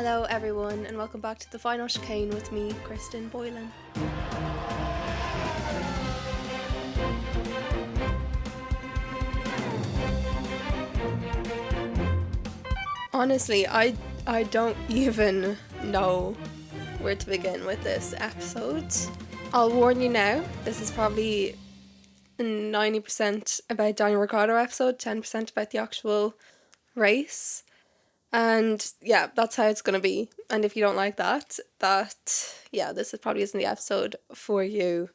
Hello everyone and welcome back to the Final Chicane with me, Kristen Boylan. Honestly, I don't even know where to begin with this episode. I'll warn you now, this is probably 90% about Daniel Ricciardo episode, 10% about the actual race. And yeah, that's how it's going to be. And if you don't like that, this probably isn't the episode for you.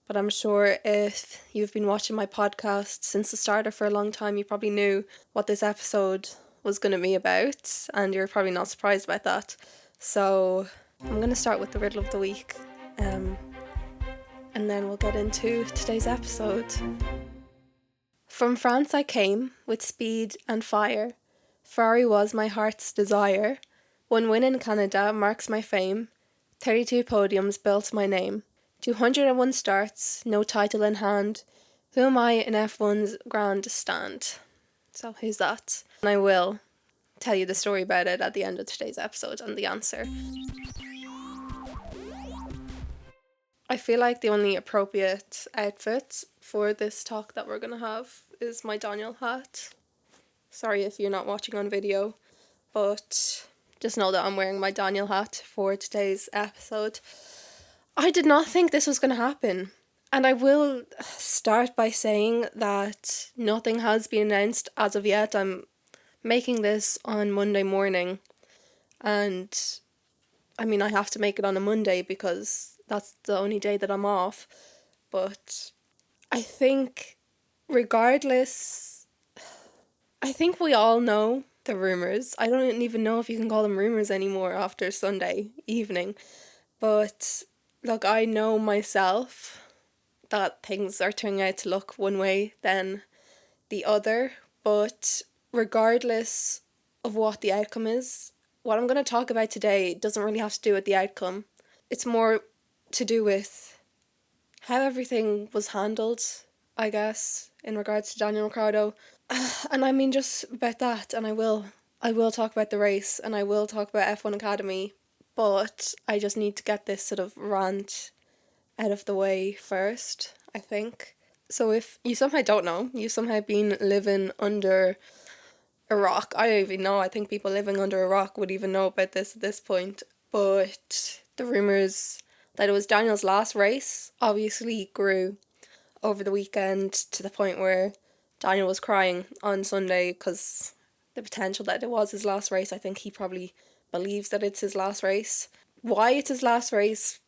But I'm sure if you've been watching my podcast since the start or for a long time, you probably knew what this episode was going to be about. And you're probably not surprised about that. So I'm going to start with the riddle of the week. And then we'll get into today's episode. From France I came with speed and fire. Ferrari was my heart's desire. 1 win in Canada marks my fame. 32 podiums built my name. 201 starts, no title in hand. Who am I in F1's grandstand? So who's that? And I will tell you the story about it at the end of today's episode and the answer. I feel like the only appropriate outfit for this talk that we're going to have is my Daniel hat. Sorry if you're not watching on video, but just know that I'm wearing my Daniel hat for today's episode. I did not think this was going to happen. And I will start by saying that nothing has been announced as of yet. I'm making this on Monday morning. And I mean, I have to make it on a Monday because that's the only day that I'm off. But I think regardless, I think we all know the rumours. I don't even know if you can call them rumours anymore after Sunday evening. But look, I know myself that things are turning out to look one way than the other. But regardless of what the outcome is, what I'm going to talk about today doesn't really have to do with the outcome. It's more to do with how everything was handled, I guess, in regards to Daniel Ricciardo. And I mean just about that, and I will talk about the race, and I will talk about F1 Academy, but I just need to get this sort of rant out of the way first, I think. So if you somehow don't know, you somehow been living under a rock. I don't even know, I think people living under a rock would even know about this at this point, but the rumours that it was Daniel's last race obviously grew over the weekend to the point where Daniel was crying on Sunday because the potential that it was his last race. I think he probably believes that it's his last race. Why it's his last race,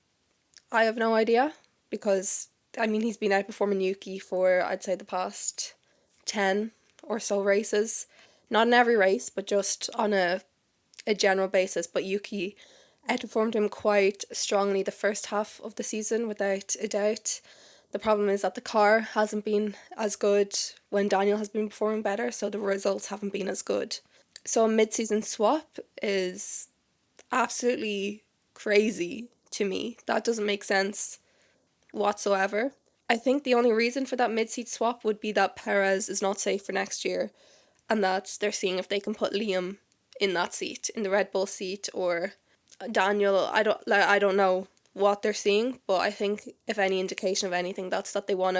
I have no idea, because I mean he's been outperforming Yuki for I'd say the past 10 or so races. Not in every race, but just on a general basis. But Yuki outperformed him quite strongly the first half of the season without a doubt. The problem is that the car hasn't been as good when Daniel has been performing better, so the results haven't been as good. So a mid-season swap is absolutely crazy to me. That doesn't make sense whatsoever. I think the only reason for that mid-seat swap would be that Perez is not safe for next year, and that they're seeing if they can put Liam in that seat, in the Red Bull seat, or Daniel. I don't know what they're seeing, but I think if any indication of anything, that's that they want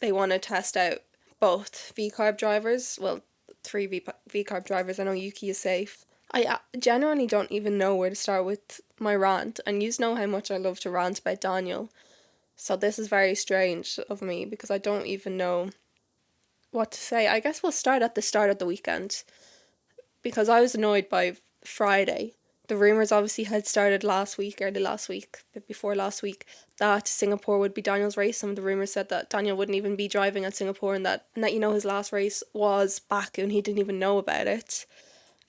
to test out both V-carb drivers. Well, 3 V-carb drivers. I know Yuki is safe. I genuinely don't even know where to start with my rant, and you know how much I love to rant about Daniel, so this is very strange of me because I don't even know what to say. I guess we'll start at the start of the weekend, because I was annoyed by Friday. The rumours obviously had started early last week, before last week, that Singapore would be Daniel's race. Some of the rumours said that Daniel wouldn't even be driving at Singapore, and that his last race was Baku and he didn't even know about it.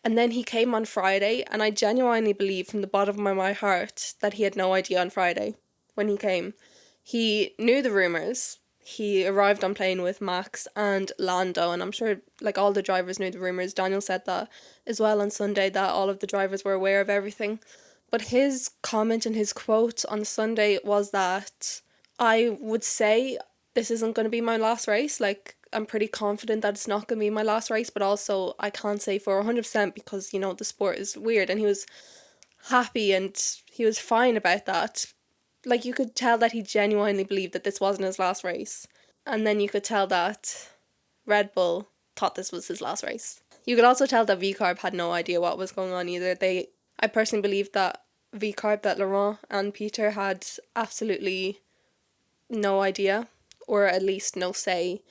And then he came on Friday, and I genuinely believe from the bottom of my heart that he had no idea on Friday when he came. He knew the rumours. He arrived on plane with Max and Lando, and I'm sure like all the drivers knew the rumours. Daniel said that as well on Sunday, that all of the drivers were aware of everything. But his comment and his quote on Sunday was that I would say this isn't going to be my last race. Like, I'm pretty confident that it's not going to be my last race, but also I can't say for 100% because, you know, the sport is weird. And he was happy and he was fine about that. Like, you could tell that he genuinely believed that this wasn't his last race. And then you could tell that Red Bull thought this was his last race. You could also tell that VCarb had no idea what was going on either. I personally believe that VCarb, that Laurent and Peter had absolutely no idea, or at least no say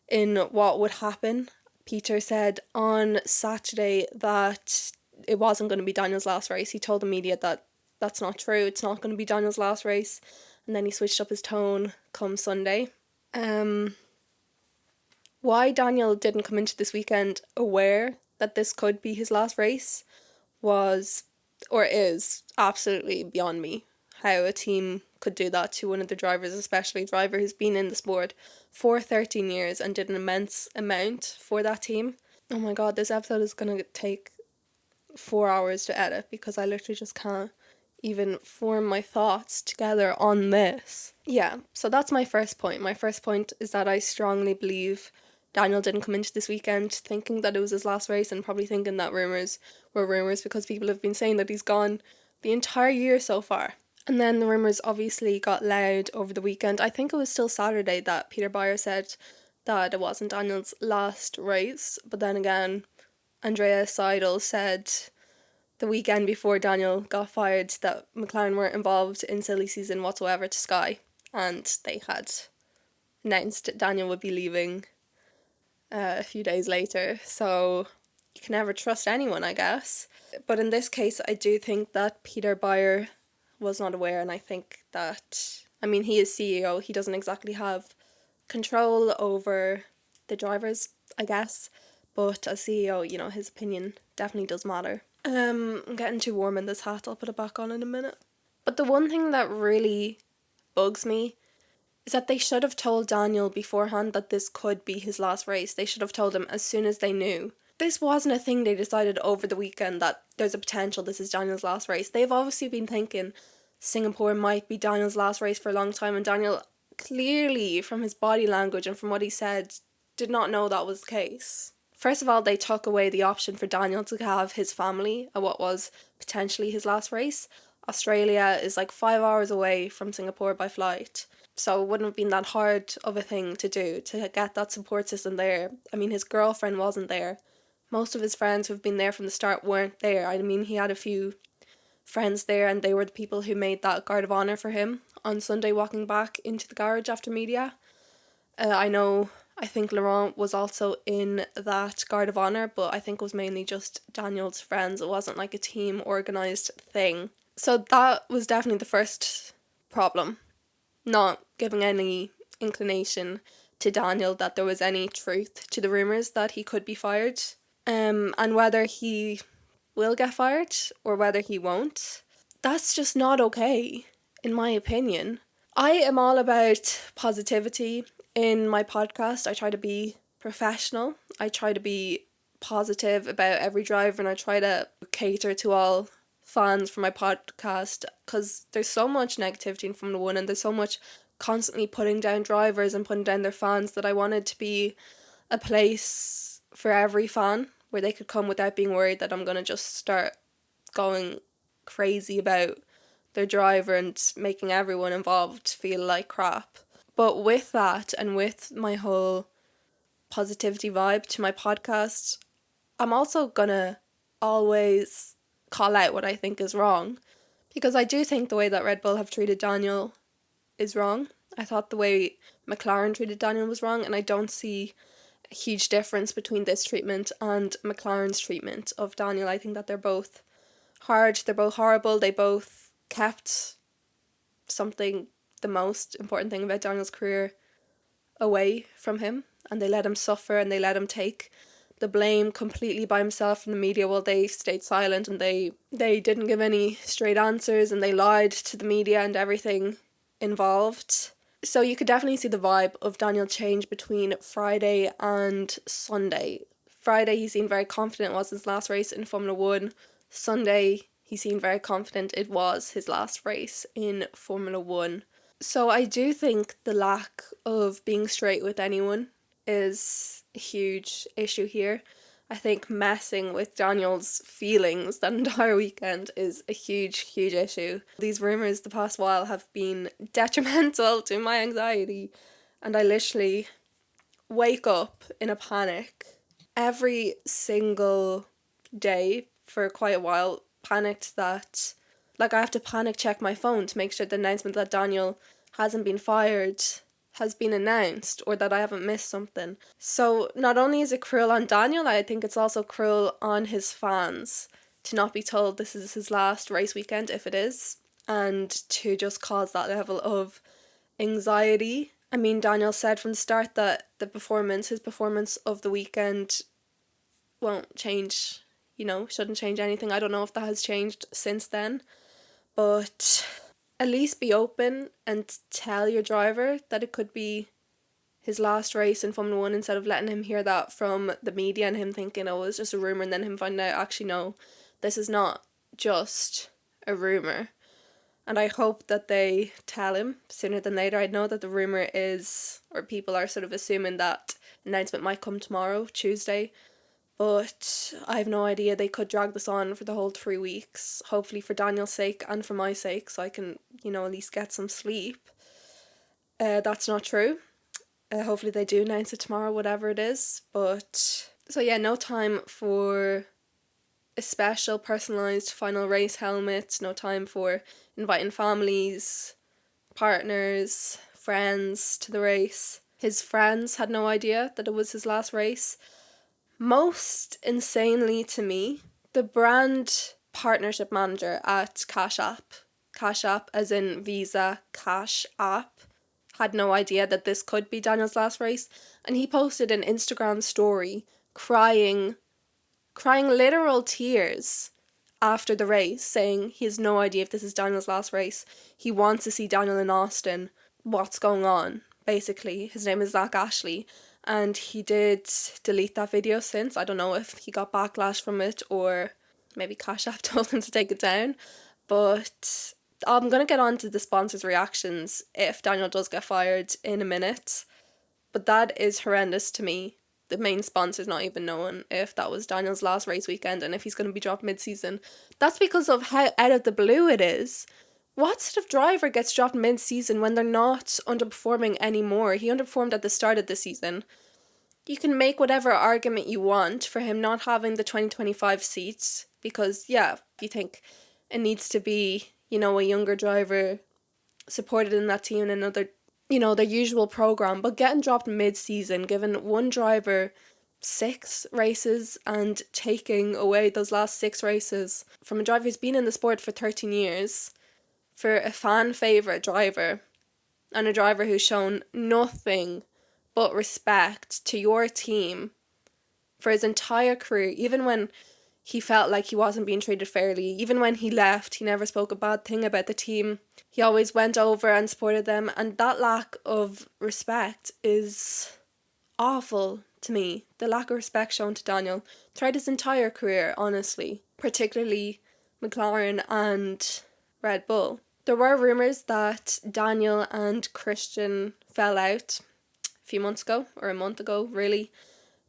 in what would happen. Peter said on Saturday that it wasn't going to be Daniel's last race. He told the media that that's not true, it's not going to be Daniel's last race. And then he switched up his tone come Sunday. Why Daniel didn't come into this weekend aware that this could be his last race was, or is, absolutely beyond me. How a team could do that to one of the drivers, especially a driver who's been in the sport for 13 years and did an immense amount for that team. Oh my god, this episode is going to take 4 hours to edit because I literally just can't even form my thoughts together on this. Yeah, so that's my first point. My first point is that I strongly believe Daniel didn't come into this weekend thinking that it was his last race and probably thinking that rumours were rumours because people have been saying that he's gone the entire year so far. And then the rumours obviously got loud over the weekend. I think it was still Saturday that Peter Byer said that it wasn't Daniel's last race. But then again, Andrea Seidel said the weekend before Daniel got fired that McLaren weren't involved in silly season whatsoever to Sky. And they had announced that Daniel would be leaving a few days later, so you can never trust anyone, I guess. But in this case, I do think that Peter Byer was not aware, and I think that, I mean, he is CEO, he doesn't exactly have control over the drivers, I guess, but as CEO, you know, his opinion definitely does matter. I'm getting too warm in this hat, I'll put it back on in a minute. But the one thing that really bugs me is that they should have told Daniel beforehand that this could be his last race. They should have told him as soon as they knew. This wasn't a thing they decided over the weekend that there's a potential this is Daniel's last race. They've obviously been thinking Singapore might be Daniel's last race for a long time, and Daniel clearly, from his body language and from what he said, did not know that was the case. First of all, they took away the option for Daniel to have his family at what was potentially his last race. Australia is like 5 hours away from Singapore by flight. So it wouldn't have been that hard of a thing to do, to get that support system there. I mean, his girlfriend wasn't there. Most of his friends who've been there from the start weren't there. I mean, he had a few friends there and they were the people who made that guard of honour for him on Sunday walking back into the garage after media. I think Laurent was also in that guard of honour, but I think it was mainly just Daniel's friends. It wasn't like a team organised thing. So that was definitely the first problem. Not giving any inclination to Daniel that there was any truth to the rumours that he could be fired. And whether he will get fired or whether he won't, that's just not okay, in my opinion. I am all about positivity in my podcast. I try to be professional. I try to be positive about every driver, and I try to cater to all fans for my podcast, because there's so much negativity in Formula 1 and there's so much constantly putting down drivers and putting down their fans that I wanted to be a place for every fan where they could come without being worried that I'm going to just start going crazy about their driver and making everyone involved feel like crap. But with that and with my whole positivity vibe to my podcast, I'm also going to always call out what I think is wrong, because I do think the way that Red Bull have treated Daniel is wrong. I thought the way McLaren treated Daniel was wrong, and I don't see a huge difference between this treatment and McLaren's treatment of Daniel. I think that they're both hard, they're both horrible, they both kept something, the most important thing about Daniel's career, away from him, and they let him suffer and they let him take the blame completely by himself from the media while they stayed silent, and they didn't give any straight answers and they lied to the media and everything involved. So you could definitely see the vibe of Daniel change between Friday and Sunday. Friday he seemed very confident it was his last race in Formula 1. Sunday he seemed very confident it was his last race in Formula 1. So I do think the lack of being straight with anyone is a huge issue here. I think messing with Daniel's feelings that entire weekend is a huge, huge issue. These rumours the past while have been detrimental to my anxiety, and I literally wake up in a panic every single day for quite a while, panicked that, like, I have to panic check my phone to make sure the announcement that Daniel hasn't been fired has been announced, or that I haven't missed something. So not only is it cruel on Daniel, I think it's also cruel on his fans to not be told this is his last race weekend, if it is, and to just cause that level of anxiety. I mean, Daniel said from the start that his performance of the weekend won't change, shouldn't change anything. I don't know if that has changed since then, but at least be open and tell your driver that it could be his last race in Formula 1, instead of letting him hear that from the media and him thinking, oh, it's just a rumour, and then him finding out, actually, no, this is not just a rumour. And I hope that they tell him sooner than later. I know that the rumour is, or people are sort of assuming that announcement might come tomorrow, Tuesday, but I have no idea. They could drag this on for the whole 3 weeks, hopefully for Daniel's sake and for my sake, so I can, at least get some sleep. That's not true. Hopefully they do announce it tomorrow, whatever it is. But, so yeah, no time for a special personalised final race helmet, no time for inviting families, partners, friends to the race. His friends had no idea that it was his last race. Most insanely to me, the brand partnership manager at Cash App as in Visa Cash App, had no idea that this could be Daniel's last race, and he posted an Instagram story crying literal tears after the race, saying he has no idea if this is Daniel's last race. He wants to see Daniel in Austin. What's going on? Basically, his name is Zach Ashley, and he did delete that video since. I don't know if he got backlash from it, or maybe Cash App told him to take it down. But I'm going to get on to the sponsors' reactions if Daniel does get fired in a minute. But that is horrendous to me. The main sponsor's not even knowing if that was Daniel's last race weekend and if he's going to be dropped mid-season. That's because of how out of the blue it is. What sort of driver gets dropped mid-season when they're not underperforming anymore? He underperformed at the start of the season. You can make whatever argument you want for him not having the 2025 seats, because, yeah, you think it needs to be, a younger driver supported in that team and another, their usual program. But getting dropped mid-season, giving one driver 6 races and taking away those last 6 races from a driver who's been in the sport for 13 years, for a fan favourite driver, and a driver who's shown nothing but respect to your team for his entire career, even when he felt like he wasn't being treated fairly. Even when he left, he never spoke a bad thing about the team. He always went over and supported them, and that lack of respect is awful to me. The lack of respect shown to Daniel throughout his entire career, honestly, particularly McLaren and Red Bull. There were rumours that Daniel and Christian fell out a few months ago, or a month ago, really.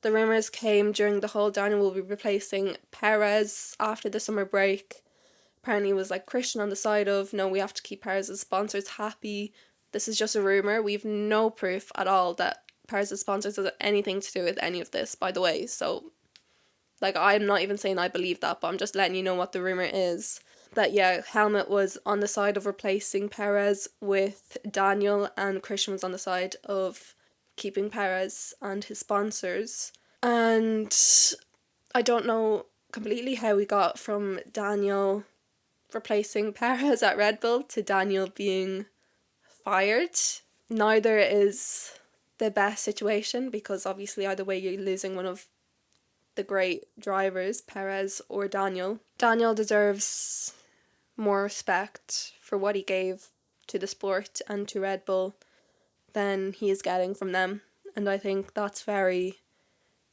The rumours came during the whole Daniel will be replacing Perez after the summer break. Apparently it was like Christian on the side of, no, we have to keep Perez's sponsors happy. This is just a rumour. We have no proof at all that Perez's sponsors has anything to do with any of this, by the way. So, I'm not even saying I believe that, but I'm just letting you know what the rumour is. That, yeah, Helmut was on the side of replacing Perez with Daniel, and Christian was on the side of keeping Perez and his sponsors. And I don't know completely how we got from Daniel replacing Perez at Red Bull to Daniel being fired. Neither is the best situation, because obviously either way you're losing one of the great drivers, Perez or Daniel. Daniel deserves more respect for what he gave to the sport and to Red Bull than he is getting from them, and I think that's very,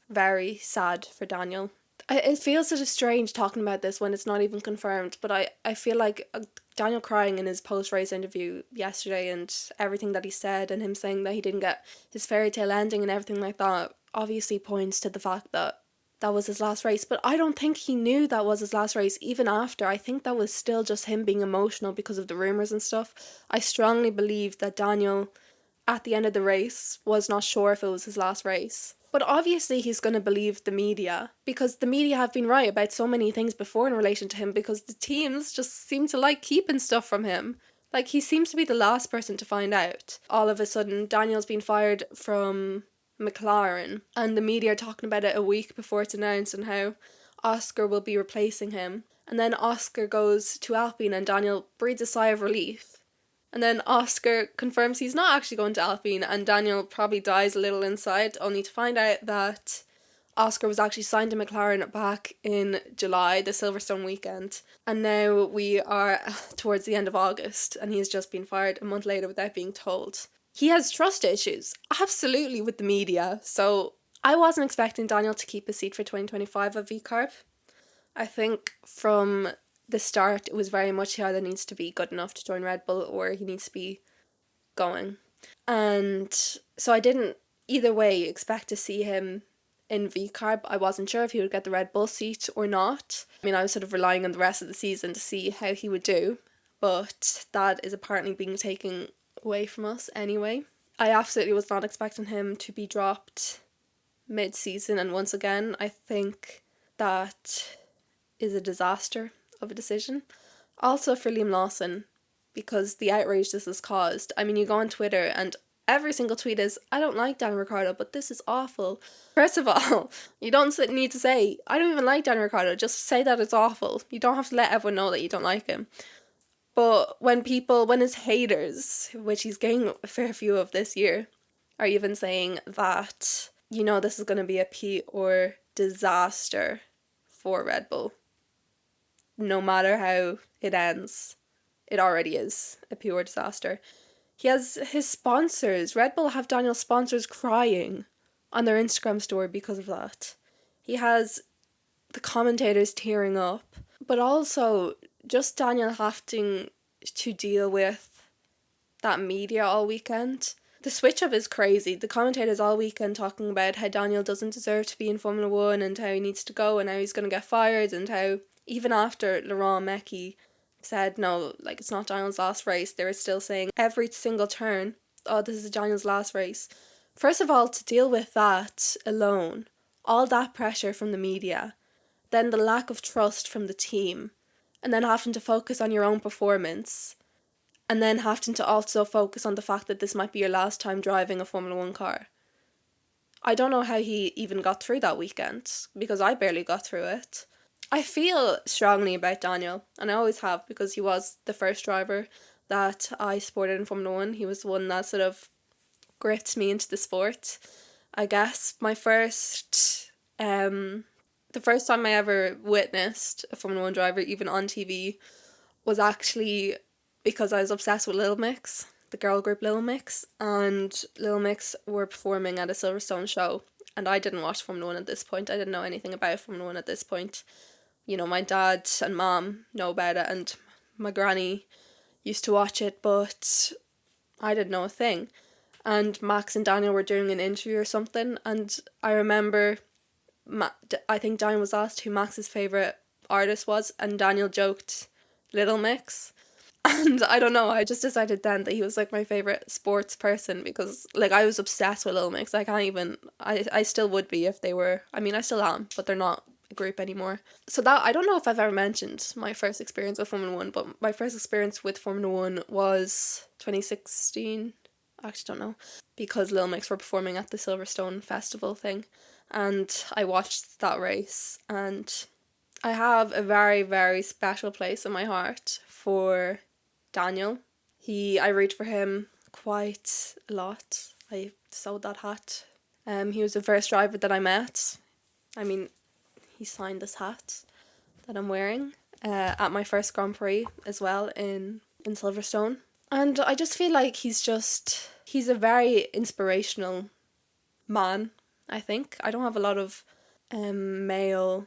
very sad for Daniel. It feels sort of strange talking about this when it's not even confirmed, but I feel like Daniel crying in his post-race interview yesterday, and everything that he said, and him saying that he didn't get his fairy tale ending and everything like that, obviously points to the fact that that was his last race, but I don't think he knew that was his last race even after. I think that was still just him being emotional because of the rumours and stuff. I strongly believe that Daniel, at the end of the race, was not sure if it was his last race. But obviously he's going to believe the media, because the media have been right about so many things before in relation to him, because the teams just seem to like keeping stuff from him. Like, he seems to be the last person to find out. All of a sudden, Daniel's been fired from McLaren, and the media are talking about it a week before it's announced, and how Oscar will be replacing him. And then Oscar goes to Alpine and Daniel breathes a sigh of relief. And then Oscar confirms he's not actually going to Alpine, and Daniel probably dies a little inside, only to find out that Oscar was actually signed to McLaren back in July, the Silverstone weekend. And now we are towards the end of August, and he's just been fired a month later without being told. He has trust issues, absolutely, with the media. So I wasn't expecting Daniel to keep his seat for 2025 at VCarb. I think from the start it was very much he either needs to be good enough to join Red Bull or he needs to be going. And so I didn't either way expect to see him in VCarb. I wasn't sure if he would get the Red Bull seat or not. I mean, I was sort of relying on the rest of the season to see how he would do, but that is apparently being taken away from us anyway. I absolutely was not expecting him to be dropped mid-season, and once again I think that is a disaster of a decision. Also for Liam Lawson, because the outrage this has caused. I mean, you go on Twitter and every single tweet is, I don't like Daniel Ricciardo, but this is awful. First of all, you don't need to say, I don't even like Daniel Ricciardo, just say that it's awful. You don't have to let everyone know that you don't like him. But when his haters, which he's getting a fair few of this year, are even saying that, you know, this is going to be a PR disaster for Red Bull. No matter how it ends, it already is a PR disaster. He has his sponsors. Red Bull have Daniel's sponsors crying on their Instagram story because of that. He has the commentators tearing up. But also, just Daniel having to deal with that media all weekend. The switch up is crazy. The commentators all weekend talking about how Daniel doesn't deserve to be in Formula 1 and how he needs to go and how he's going to get fired, and how even after Laurent Mecchi said no, like, it's not Daniel's last race, they were still saying every single turn, oh, this is Daniel's last race. First of all, to deal with that alone, all that pressure from the media, then the lack of trust from the team, and then having to focus on your own performance, and then having to also focus on the fact that this might be your last time driving a Formula 1 car. I don't know how he even got through that weekend, because I barely got through it. I feel strongly about Daniel, and I always have, because he was the first driver that I supported in Formula 1. He was the one that sort of gripped me into the sport. I guess the first time I ever witnessed a Formula 1 driver, even on TV, was actually because I was obsessed with Little Mix, the girl group Little Mix, and Little Mix were performing at a Silverstone show, and I didn't watch Formula 1 at this point. I didn't know anything about Formula 1 at this point. You know, my dad and mom know about it, and my granny used to watch it, but I didn't know a thing. And Max and Daniel were doing an interview or something, and I remember, I think Daniel was asked who Max's favourite artist was, and Daniel joked Little Mix. And I don't know, I just decided then that he was like my favourite sports person, because like I was obsessed with Little Mix. I still would be if they were, I mean I still am, but they're not a group anymore. So that, I don't know if I've ever mentioned my first experience with Formula 1, but my first experience with Formula 1 was 2016, I actually don't know, because Little Mix were performing at the Silverstone festival thing, and I watched that race, and I have a very, very special place in my heart for Daniel. I root for him quite a lot. I sewed that hat. He was the first driver that I met. I mean, he signed this hat that I'm wearing at my first Grand Prix as well in Silverstone. And I just feel like he's a very inspirational man, I think. I don't have a lot of male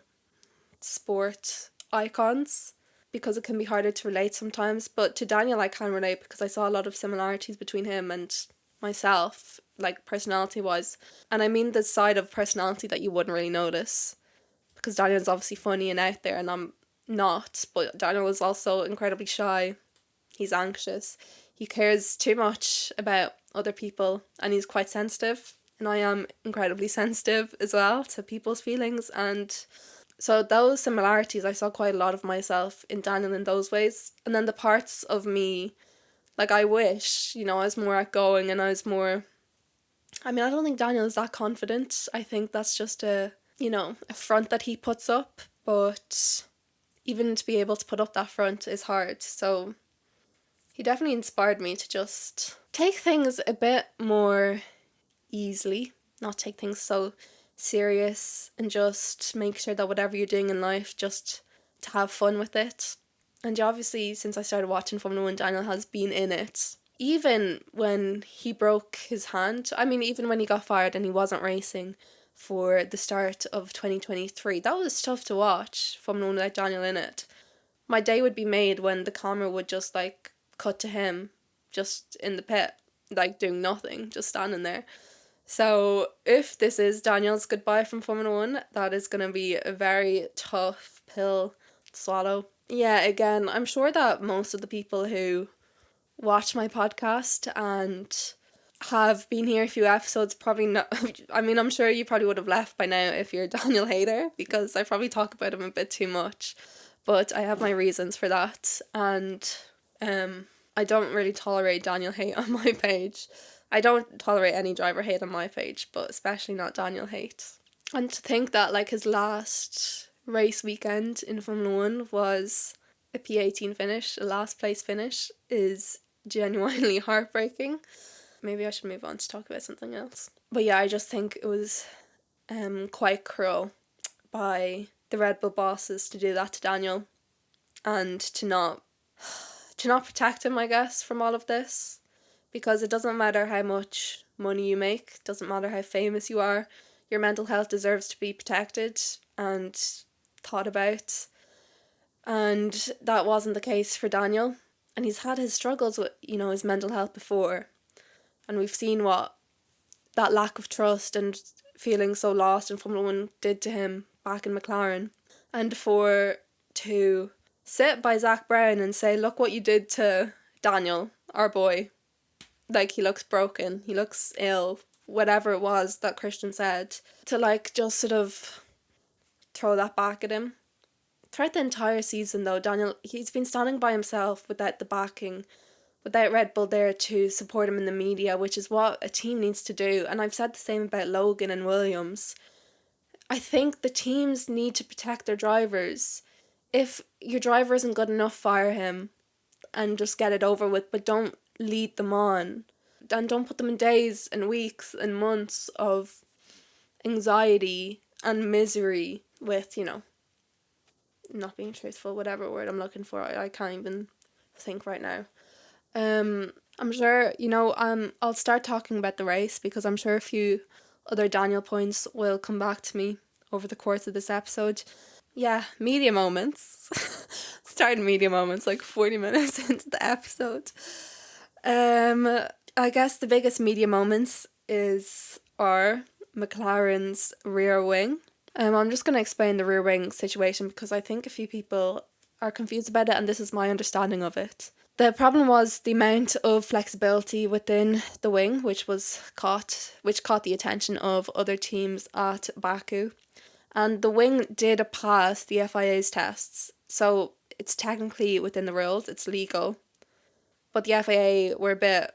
sport icons, because it can be harder to relate sometimes, but to Daniel I can relate because I saw a lot of similarities between him and myself, like personality wise, and I mean the side of personality that you wouldn't really notice. because Daniel's obviously funny and out there and I'm not, but Daniel is also incredibly shy. He's anxious. He cares too much about other people and he's quite sensitive. And I am incredibly sensitive as well to people's feelings. And so those similarities, I saw quite a lot of myself in Daniel in those ways. And then the parts of me, like I wish, I was more outgoing and I was more... I mean, I don't think Daniel is that confident. I think that's just a front that he puts up. But even to be able to put up that front is hard. So he definitely inspired me to just take things a bit more easily, not take things so serious, and just make sure that whatever you're doing in life, just to have fun with it. And obviously, since I started watching Formula 1, Daniel has been in it. Even when he broke his hand, I mean, even when he got fired and he wasn't racing for the start of 2023, that was tough to watch, Formula 1 without Daniel in it. My day would be made when the camera would just cut to him just in the pit, doing nothing, just standing there. So if this is Daniel's goodbye from Formula 1, that is going to be a very tough pill to swallow. Yeah, again, I'm sure that most of the people who watch my podcast and have been here a few episodes probably not... I mean, I'm sure you probably would have left by now if you're a Daniel hater, because I probably talk about him a bit too much. But I have my reasons for that, and I don't really tolerate Daniel hate on my page. I don't tolerate any driver hate on my page, but especially not Daniel hate. And to think that his last race weekend in Formula 1 was a P18 finish, a last place finish, is genuinely heartbreaking. Maybe I should move on to talk about something else. But yeah, I just think it was quite cruel by the Red Bull bosses to do that to Daniel and to not protect him, I guess, from all of this. Because it doesn't matter how much money you make, it doesn't matter how famous you are, your mental health deserves to be protected and thought about. And that wasn't the case for Daniel. And he's had his struggles with, his mental health before. And we've seen what that lack of trust and feeling so lost in Formula 1 did to him back in McLaren. And to sit by Zach Brown and say, look what you did to Daniel, our boy. He looks broken, he looks ill, whatever it was that Christian said. To just sort of throw that back at him. Throughout the entire season though, Daniel, he's been standing by himself without the backing, without Red Bull there to support him in the media, which is what a team needs to do. And I've said the same about Logan and Williams. I think the teams need to protect their drivers. If your driver isn't good enough, fire him and just get it over with, but don't lead them on. And don't put them in days and weeks and months of anxiety and misery with, not being truthful, whatever word I'm looking for. I can't even think right now. I'm sure, I'll start talking about the race because I'm sure a few other Daniel points will come back to me over the course of this episode. Yeah, media moments. Starting media moments 40 minutes into the episode. I guess the biggest media moments are McLaren's rear wing. I'm just going to explain the rear wing situation because I think a few people are confused about it and this is my understanding of it. The problem was the amount of flexibility within the wing which caught the attention of other teams at Baku. And the wing did pass the FIA's tests, so it's technically within the rules, it's legal. But the FIA were a bit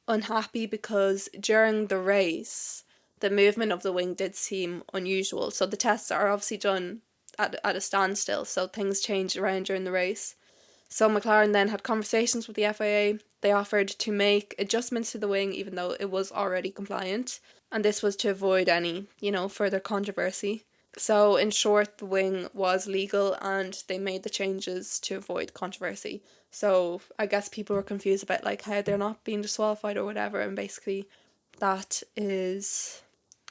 unhappy because during the race, the movement of the wing did seem unusual. So the tests are obviously done at a standstill, so things changed around during the race. So McLaren then had conversations with the FIA. They offered to make adjustments to the wing even though it was already compliant. And this was to avoid any, further controversy. So in short, the wing was legal and they made the changes to avoid controversy. So I guess people were confused about how they're not being disqualified or whatever, and basically that is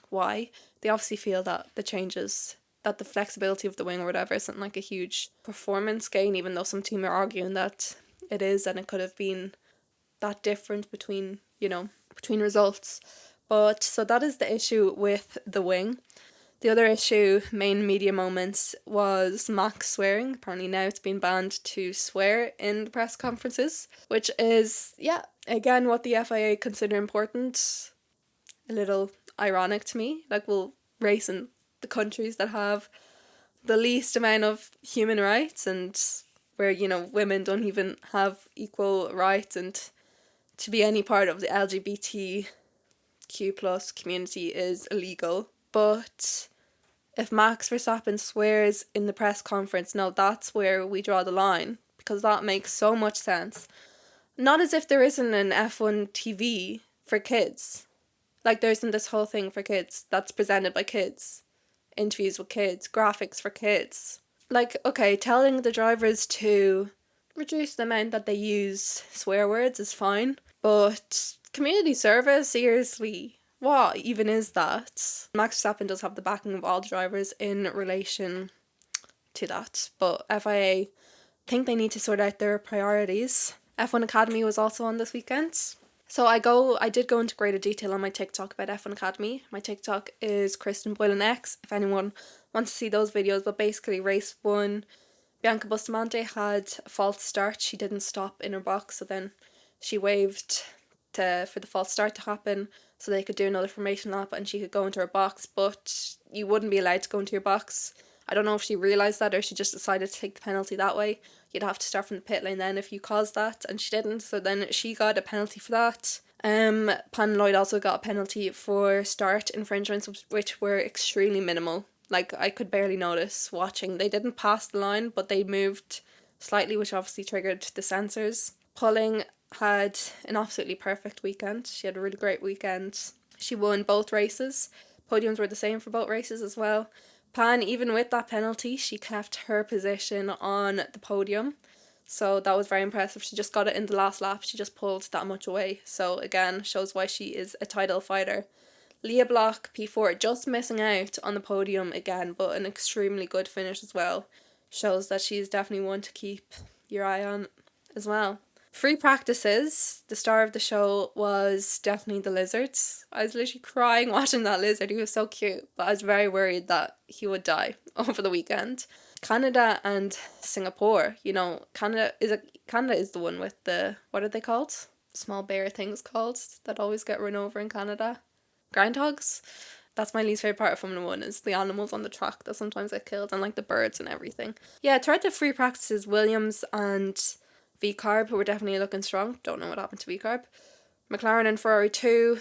why. They obviously feel that the changes, that the flexibility of the wing or whatever isn't a huge performance gain, even though some team are arguing that it is and it could have been that different between results. But so that is the issue with the wing. The other issue, main media moments, was Max swearing. Apparently now it's been banned to swear in the press conferences, which is, yeah, again, what the FIA consider important. A little ironic to me. Like, we'll race in the countries that have the least amount of human rights and where, you know, women don't even have equal rights, and to be any part of the LGBTQ plus community is illegal. But if Max Verstappen swears in the press conference, no, that's where we draw the line, because that makes so much sense. Not as if there isn't an F1 TV for kids. Like, there isn't this whole thing for kids that's presented by kids. Interviews with kids, graphics for kids. Like, okay, telling the drivers to reduce the amount that they use swear words is fine, but community service, seriously, what even is that? Max Verstappen does have the backing of all the drivers in relation to that, but FIA think they need to sort out their priorities. F1 Academy was also on this weekend. So I did go into greater detail on my TikTok about F1 Academy. My TikTok is Kristen Boylan X, if anyone wants to see those videos. But basically, race 1, Bianca Bustamante had a false start. She didn't stop in her box, so then she waved for the false start to happen so they could do another formation lap and she could go into her box, but you wouldn't be allowed to go into your box. I don't know if she realised that or she just decided to take the penalty that way. You'd have to start from the pit lane then if you caused that, and she didn't, so then she got a penalty for that. Pan Lloyd also got a penalty for start infringements, which were extremely minimal. Like, I could barely notice watching. They didn't pass the line, but they moved slightly, which obviously triggered the sensors. Pulling had an absolutely perfect weekend. She had a really great weekend. She won both races. Podiums were the same for both races as well. Pan, even with that penalty, she kept her position on the podium. So that was very impressive. She just got it in the last lap. She just pulled that much away. So again, shows why she is a title fighter. Leah Block, P4, just missing out on the podium again, but an extremely good finish as well. Shows that she's definitely one to keep your eye on as well. Free practices, the star of the show was definitely the lizard. I was literally crying watching that lizard. He was so cute, but I was very worried that he would die over the weekend. Canada and Singapore, you know, Canada is the one with the, what are they called? Small bear things called that always get run over in Canada. Groundhogs. That's my least favourite part of Formula 1 is the animals on the track that sometimes get killed, and like the birds and everything. Yeah, throughout the free practices, Williams and V-Carb, who were definitely looking strong. Don't know what happened to V-Carb. McLaren and Ferrari too,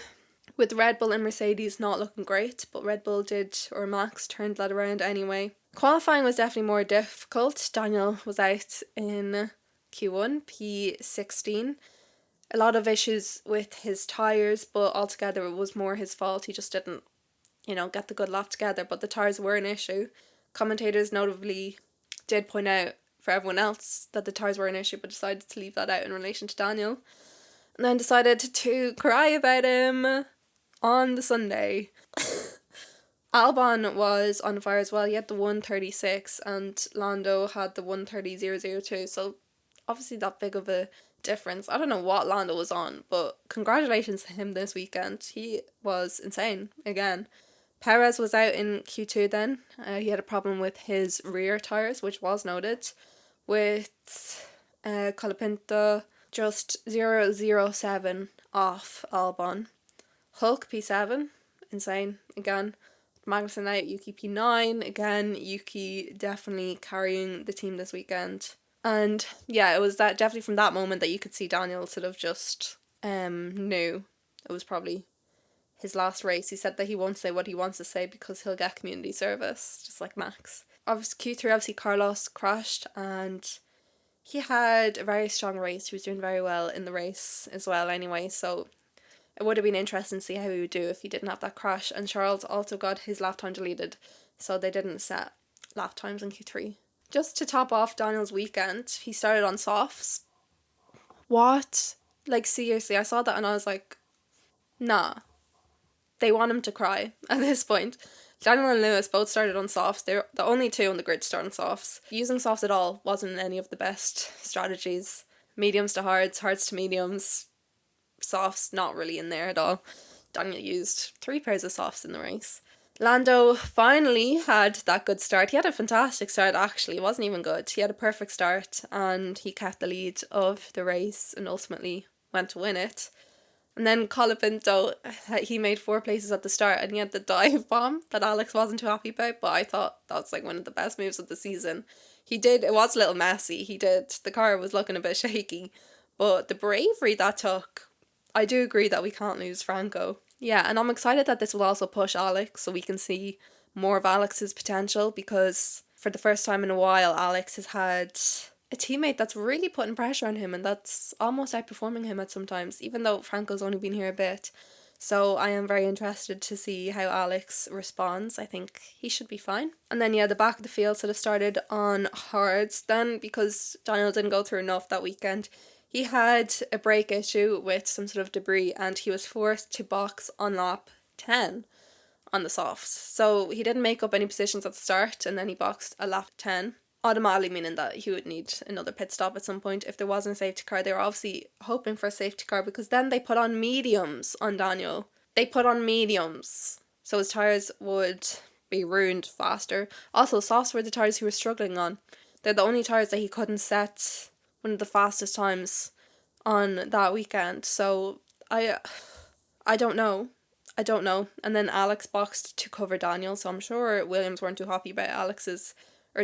with Red Bull and Mercedes not looking great, but Red Bull or Max turned that around anyway. Qualifying was definitely more difficult. Daniel was out in Q1, P16. A lot of issues with his tyres, but altogether it was more his fault. He just didn't, get the good lap together, but the tyres were an issue. Commentators notably did point out for everyone else that the tyres were an issue, but decided to leave that out in relation to Daniel. And then decided to cry about him on the Sunday. Albon was on fire as well. He had the 136 and Lando had the 130.002. So obviously that big of a difference. I don't know what Lando was on, but congratulations to him this weekend. He was insane again. Perez was out in Q2 then. He had a problem with his rear tyres, which was noted. With Colapinto just 0.07 off Albon. Hulk P7, insane again. Magnussen out, Yuki P9, again, Yuki definitely carrying the team this weekend. And yeah, it was that definitely from that moment that you could see Daniel sort of just knew it was probably his last race. He said that he won't say what he wants to say because he'll get community service, just like Max. Obviously, Q3, obviously Carlos crashed and he had a very strong race. He was doing very well in the race as well anyway, so it would have been interesting to see how he would do if he didn't have that crash. And Charles also got his lap time deleted, so they didn't set lap times in Q3. Just to top off Daniel's weekend, he started on softs. What? Like, seriously, I saw that and I was like, nah. They want him to cry at this point. Daniel and Lewis both started on softs. They're the only two on the grid to start on softs. Using softs at all wasn't any of the best strategies. Mediums to hards, hards to mediums, softs not really in there at all. Daniel used 3 pairs of softs in the race. Lando finally had that good start. He had a fantastic start, actually. It wasn't even good. He had a perfect start and he kept the lead of the race and ultimately went to win it. And then Colin Pinto, he made 4 places at the start and he had the dive bomb that Alex wasn't too happy about, but I thought that was like one of the best moves of the season. It was a little messy. The car was looking a bit shaky, but the bravery that took, I do agree that we can't lose Franco. Yeah, and I'm excited that this will also push Alex so we can see more of Alex's potential, because for the first time in a while, Alex has had a teammate that's really putting pressure on him and that's almost outperforming him at sometimes, even though Franco's only been here a bit. So I am very interested to see how Alex responds. I think he should be fine. And then the back of the field sort of started on hards. Then, because Daniel didn't go through enough that weekend, he had a brake issue with some sort of debris and he was forced to box on lap 10 on the softs. So he didn't make up any positions at the start and then he boxed a lap 10. Automatically meaning that he would need another pit stop at some point if there wasn't a safety car. They were obviously hoping for a safety car because then they put on mediums on Daniel. They put on mediums so his tyres would be ruined faster. Also, softs were the tyres he was struggling on. They're the only tyres that he couldn't set one of the fastest times on that weekend. So I don't know. And then Alex boxed to cover Daniel, so I'm sure Williams weren't too happy about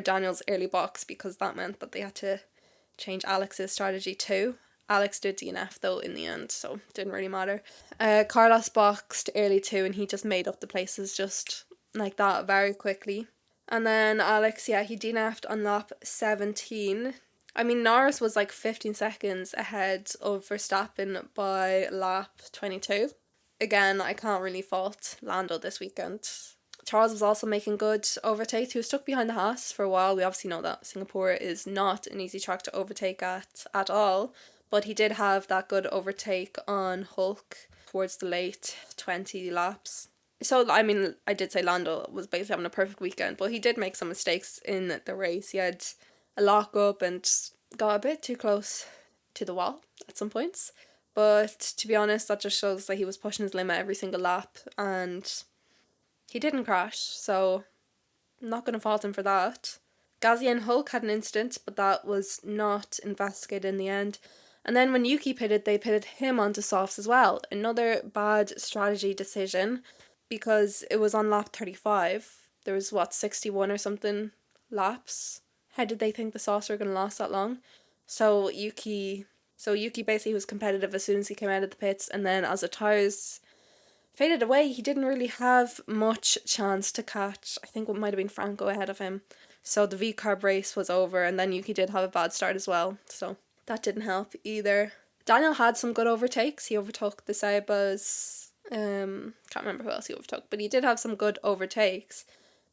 Daniel's early box because that meant that they had to change Alex's strategy too. Alex did DNF though in the end, so it didn't really matter. Carlos boxed early too and he just made up the places just like that very quickly. And then Alex, he DNF'd on lap 17. I mean, Norris was like 15 seconds ahead of Verstappen by lap 22. Again, I can't really fault Lando this weekend. Charles was also making good overtakes. He was stuck behind the Haas for a while. We obviously know that Singapore is not an easy track to overtake at all, but he did have that good overtake on Hulk towards the late 20 laps. So, I mean, I did say Lando was basically having a perfect weekend, but he did make some mistakes in the race. He had a lock up and got a bit too close to the wall at some points. But to be honest, that just shows that he was pushing his limit every single lap and he didn't crash, so I'm not going to fault him for that. Gasly and Hulk had an incident, but that was not investigated in the end. And then when Yuki pitted, they pitted him onto softs as well. Another bad strategy decision because it was on lap 35. There was, 61 or something laps. How did they think the softs were going to last that long? So Yuki basically was competitive as soon as he came out of the pits, and then as the tyres faded away, he didn't really have much chance to catch. I think it might have been Franco ahead of him. So the V-carb race was over, and then Yuki did have a bad start as well. So that didn't help either. Daniel had some good overtakes. He overtook the Saibas. Can't remember who else he overtook, but he did have some good overtakes.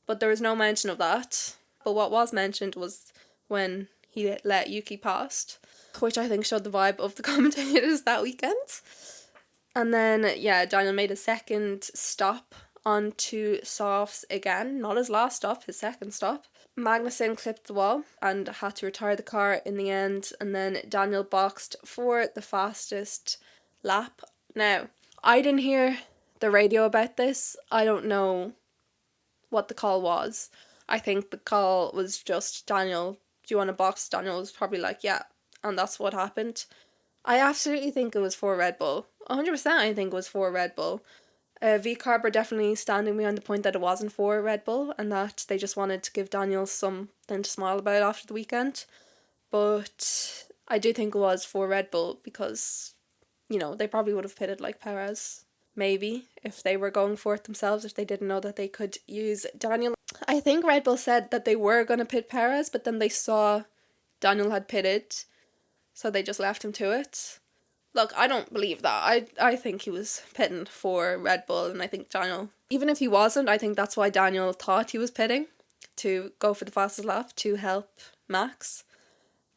But there was no mention of that. But what was mentioned was when he let Yuki past, which I think showed the vibe of the commentators that weekend. And then, Daniel made a second stop onto softs again. Not his last stop, his second stop. Magnussen clipped the wall and had to retire the car in the end. And then Daniel boxed for the fastest lap. Now, I didn't hear the radio about this. I don't know what the call was. I think the call was just, Daniel, do you want to box? Daniel was probably like, yeah. And that's what happened. I absolutely think it was for Red Bull. 100% I think it was for Red Bull. V-Carb are definitely standing behind the point that it wasn't for Red Bull and that they just wanted to give Daniel something to smile about after the weekend. But I do think it was for Red Bull because, they probably would have pitted like Perez. Maybe, if they were going for it themselves, if they didn't know that they could use Daniel. I think Red Bull said that they were going to pit Perez, but then they saw Daniel had pitted, so they just left him to it. Look, I don't believe that. I think he was pitting for Red Bull, and I think Daniel, even if he wasn't, I think that's why Daniel thought he was pitting, to go for the fastest lap to help Max.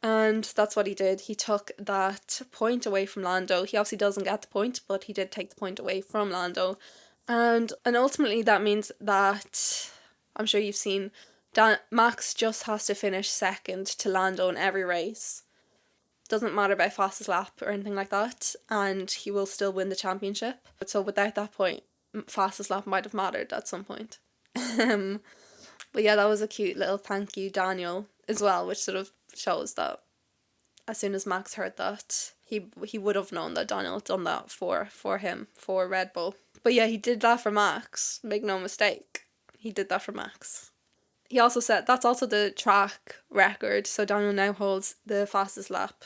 And that's what he did. He took that point away from Lando. He obviously doesn't get the point, but he did take the point away from Lando. And ultimately that means that, I'm sure you've seen, Max just has to finish second to Lando in every race. Doesn't matter about fastest lap or anything like that, and he will still win the championship. So without that point, fastest lap might have mattered at some point. But yeah, that was a cute little thank you, Daniel, as well, which sort of shows that as soon as Max heard that, he would have known that Daniel had done that for him, for Red Bull. But yeah, he did that for Max, make no mistake. He did that for Max. He also said that's also the track record, so Daniel now holds the fastest lap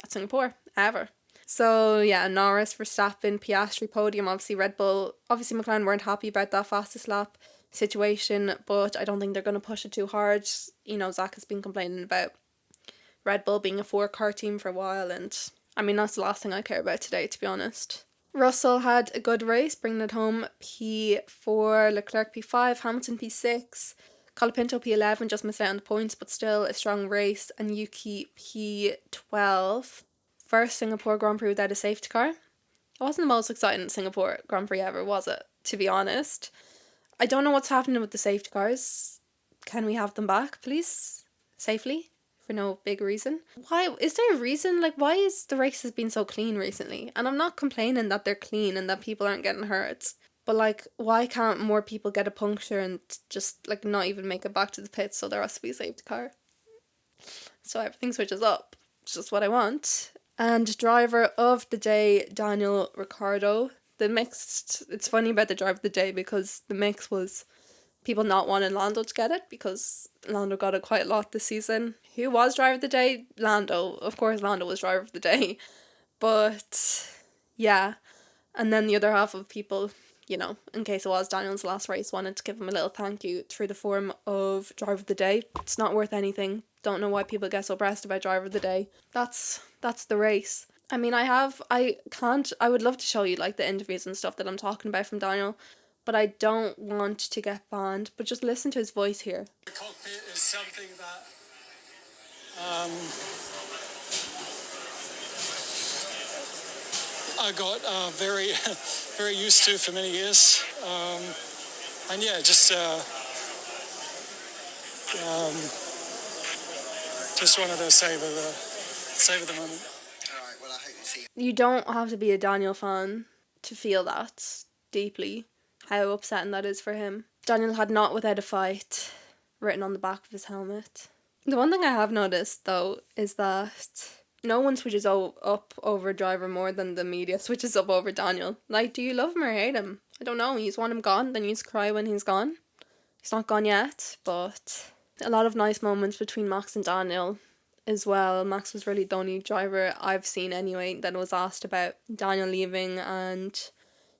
at Singapore ever. So yeah, Norris, Verstappen, Piastri podium. Obviously Red Bull, obviously McLaren weren't happy about that fastest lap situation, but I don't think they're going to push it too hard. You know, Zach has been complaining about Red Bull being a 4-car team for a while, and I mean that's the last thing I care about today, to be honest. Russell had a good race, bringing it home. P4, Leclerc P5, Hamilton P6, Colapinto P11, just missed out on the points, but still a strong race, and Yuki P12. First Singapore Grand Prix without a safety car. It wasn't the most exciting Singapore Grand Prix ever, was it? To be honest. I don't know what's happening with the safety cars. Can we have them back, please? Safely? For no big reason. Why? Is there a reason? Like, why is the races been so clean recently? And I'm not complaining that they're clean and that people aren't getting hurt. But, like, why can't more people get a puncture and just, like, not even make it back to the pits so there has to be a safety car? So everything switches up. It's just what I want. And driver of the day, Daniel Ricciardo. The mixed... It's funny about the driver of the day because the mix was people not wanting Lando to get it because Lando got it quite a lot this season. Who was driver of the day? Lando. Of course Lando was driver of the day. But, yeah. And then the other half of people, you know, in case it was Daniel's last race, wanted to give him a little thank you through the form of driver of the day. It's not worth anything. Don't know why people get so pressed about driver of the day. That's the race. I mean, I would love to show you like the interviews and stuff that I'm talking about from Daniel, but I don't want to get banned. But just listen to his voice here. The cockpit is something that I got very, very used to for many years, and yeah, just wanted to savor the moment. All right. Well, I hope you see. You don't have to be a Daniel fan to feel that deeply, how upsetting that is for him. Daniel had "not without a fight" written on the back of his helmet. The one thing I have noticed, though, is that no one switches up over a driver more than the media switches up over Daniel. Like, do you love him or hate him? I don't know. You just want him gone, then you just cry when he's gone. He's not gone yet, but a lot of nice moments between Max and Daniel as well. Max was really the only driver I've seen anyway that was asked about Daniel leaving, and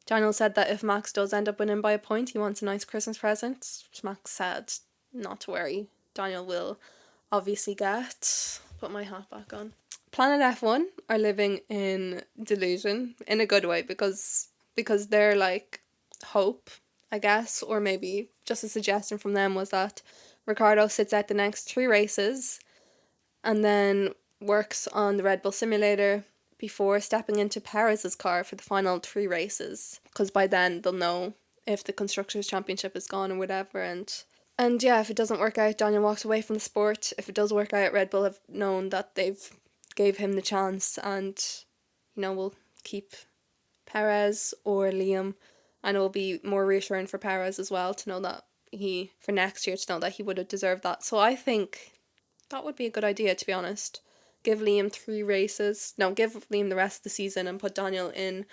Daniel said that if Max does end up winning by a point, he wants a nice Christmas present, which Max said not to worry, Daniel will obviously get. Put my hat back on. Planet F1 are living in delusion in a good way because they're like hope, I guess, or maybe just a suggestion from them was that Ricciardo sits out the next 3 races and then works on the Red Bull simulator before stepping into Perez's car for the final 3 races, because by then they'll know if the Constructors' Championship is gone or whatever, and yeah, if it doesn't work out, Daniel walks away from the sport. If it does work out, Red Bull have known that they've gave him the chance, and you know, we'll keep Perez or Liam, and it will be more reassuring for Perez as well to know that for next year, to know that he would have deserved that. So I think that would be a good idea, to be honest. Give Liam 3 races. No, give Liam the rest of the season and put Daniel in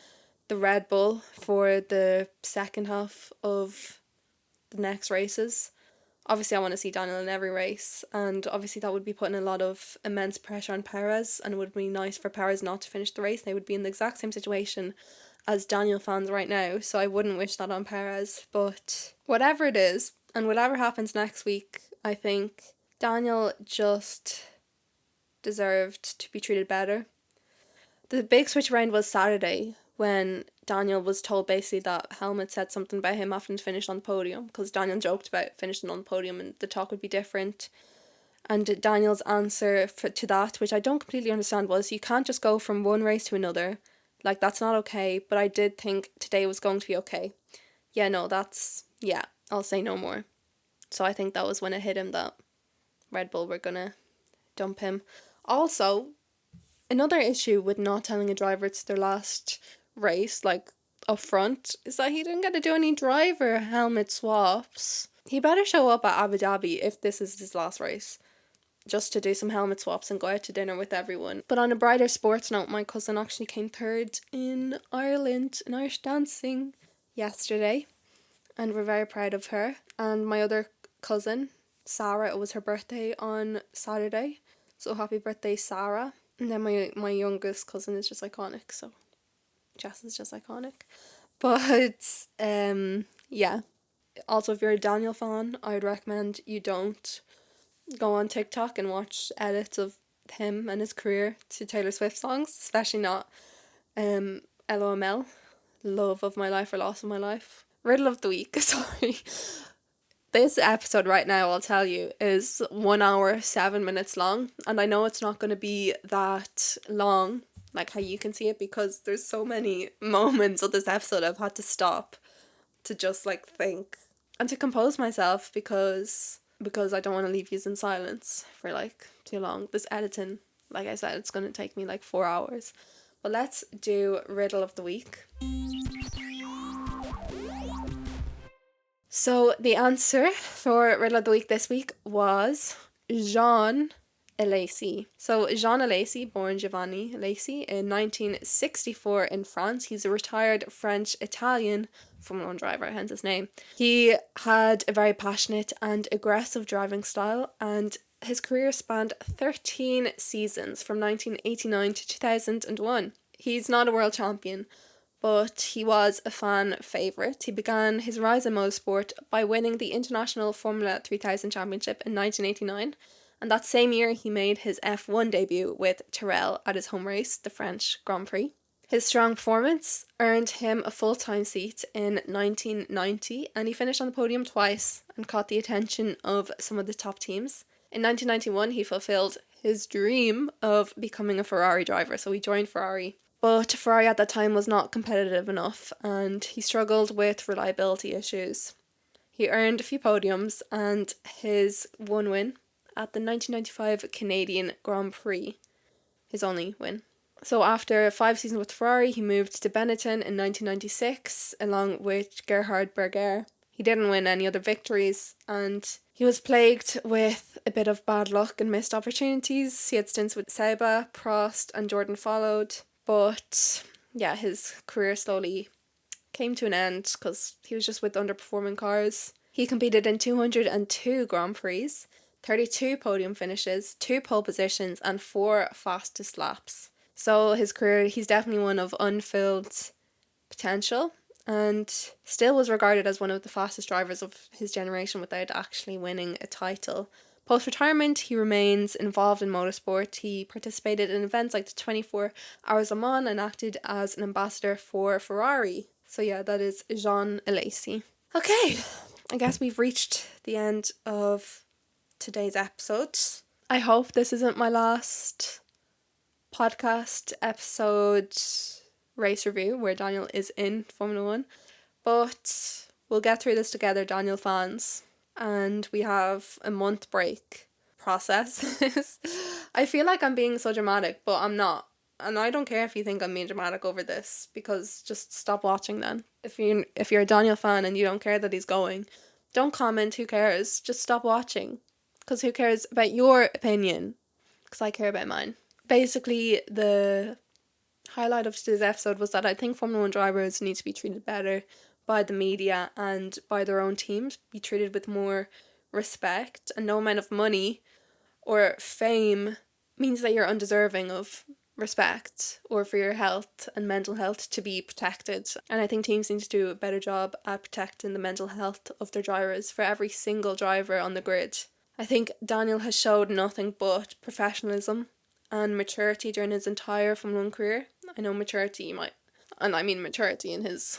the Red Bull for the second half of the next races. Obviously, I want to see Daniel in every race, and obviously that would be putting a lot of immense pressure on Perez, and it would be nice for Perez not to finish the race. They would be in the exact same situation as Daniel fans right now, so I wouldn't wish that on Perez. But whatever it is, and whatever happens next week, I think Daniel just deserved to be treated better. The big switch around was Saturday, when Daniel was told basically that Helmut said something about him having to finish on the podium, because Daniel joked about finishing on the podium and the talk would be different. And Daniel's answer to that, which I don't completely understand, was you can't just go from one race to another. Like, that's not okay, but I did think today was going to be okay. Yeah, no, I'll say no more. So I think that was when it hit him that Red Bull were going to dump him. Also, another issue with not telling a driver it's their last race, like up front, is that he didn't get to do any driver helmet swaps. He better show up at Abu Dhabi if this is his last race, just to do some helmet swaps and go out to dinner with everyone. But on a brighter sports note, my cousin actually came third in Ireland in Irish dancing yesterday, and we're very proud of her. And my other cousin, Sarah, it was her birthday on Saturday, so happy birthday, Sarah. And then my youngest cousin is just iconic, so Jess is just iconic. But yeah, also if you're a Daniel fan, I would recommend you don't go on TikTok and watch edits of him and his career to Taylor Swift songs, especially not LOML, Love of My Life or Loss of My Life. Riddle of the week, sorry. This episode right now, I'll tell you, is 1 hour, 7 minutes long, and I know it's not going to be that long, like how you can see it, because there's so many moments of this episode I've had to stop to just like think and to compose myself because I don't want to leave you in silence for like too long. This editing, like I said, it's going to take me like 4 hours. But let's do riddle of the week. So the answer for riddle of the week this week was Jean Alesi. So Jean Alesi, born Giovanni Alesi in 1964 in France. He's a retired French-Italian Formula 1 driver, hence his name. He had a very passionate and aggressive driving style, and his career spanned 13 seasons from 1989 to 2001. He's not a world champion, but he was a fan favourite. He began his rise in motorsport by winning the International Formula 3000 Championship in 1989, and that same year he made his F1 debut with Tyrrell at his home race, the French Grand Prix. His strong performance earned him a full-time seat in 1990, and he finished on the podium twice and caught the attention of some of the top teams. In 1991, he fulfilled his dream of becoming a Ferrari driver, so he joined Ferrari. But Ferrari at that time was not competitive enough, and he struggled with reliability issues. He earned a few podiums and his one win at the 1995 Canadian Grand Prix, his only win. So after 5 seasons with Ferrari, he moved to Benetton in 1996 along with Gerhard Berger. He didn't win any other victories, and he was plagued with a bit of bad luck and missed opportunities. He had stints with Seba, Prost and Jordan followed. But yeah, his career slowly came to an end because he was just with underperforming cars. He competed in 202 Grand Prix, 32 podium finishes, 2 pole positions and 4 fastest laps. So his career, he's definitely one of unfilled potential and still was regarded as one of the fastest drivers of his generation without actually winning a title. Post-retirement, he remains involved in motorsport. He participated in events like the 24 Hours Le Mans and acted as an ambassador for Ferrari. So yeah, that is Jean Alesi. Okay, I guess we've reached the end of today's episode. I hope this isn't my last podcast episode race review where Daniel is in Formula 1. But we'll get through this together, Daniel fans. And we have a month break process. I feel like I'm being so dramatic, but I'm not. And I don't care if you think I'm being dramatic over this, because just stop watching then. If you're a Daniel fan and you don't care that he's going, don't comment, who cares? Just stop watching. Because who cares about your opinion? Because I care about mine. Basically, the highlight of today's episode was that I think Formula 1 drivers need to be treated better by the media and by their own teams, be treated with more respect, and no amount of money or fame means that you're undeserving of respect or for your health and mental health to be protected. And I think teams need to do a better job at protecting the mental health of their drivers for every single driver on the grid. I think Daniel has showed nothing but professionalism and maturity during his entire Formula 1 career. I know maturity in his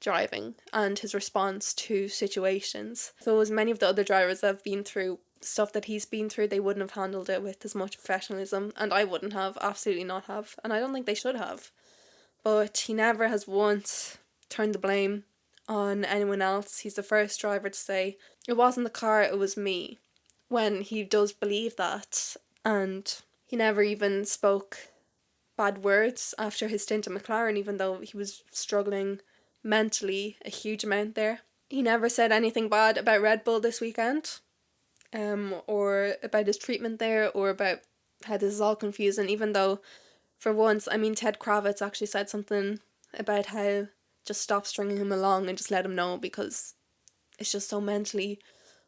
driving and his response to situations. If it was many of the other drivers that have been through stuff that he's been through, they wouldn't have handled it with as much professionalism, and I wouldn't have, absolutely not have, and I don't think they should have. But he never has once turned the blame on anyone else. He's the first driver to say, it wasn't the car, it was me, when he does believe that. And he never even spoke bad words after his stint at McLaren, even though he was struggling mentally a huge amount there. He never said anything bad about Red Bull this weekend, or about his treatment there, or about how this is all confusing, even though, for once, I mean, Ted Kravitz actually said something about how just stop stringing him along and just let him know, because it's just so mentally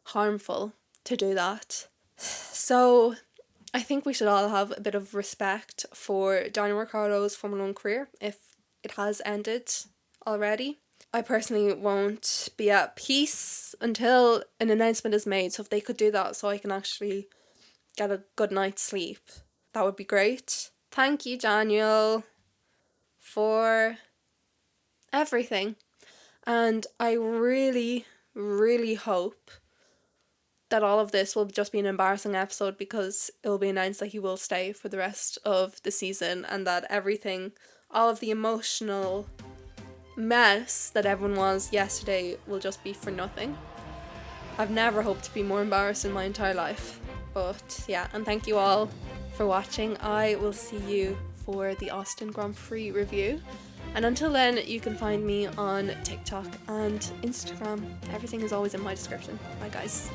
harmful to do that. So I think we should all have a bit of respect for Daniel Ricciardo's Formula 1 career if it has ended already. I personally won't be at peace until an announcement is made, so if they could do that so I can actually get a good night's sleep, that would be great. Thank you, Daniel, for everything. And I really, really hope that all of this will just be an embarrassing episode, because it will be announced that he will stay for the rest of the season, and that everything, all of the emotional mess that everyone was yesterday, will just be for nothing. I've never hoped to be more embarrassed in my entire life. But yeah, and thank you all for watching. I will see you for the Austin Grand Prix review. And until then, you can find me on TikTok and Instagram. Everything is always in my description. Bye guys.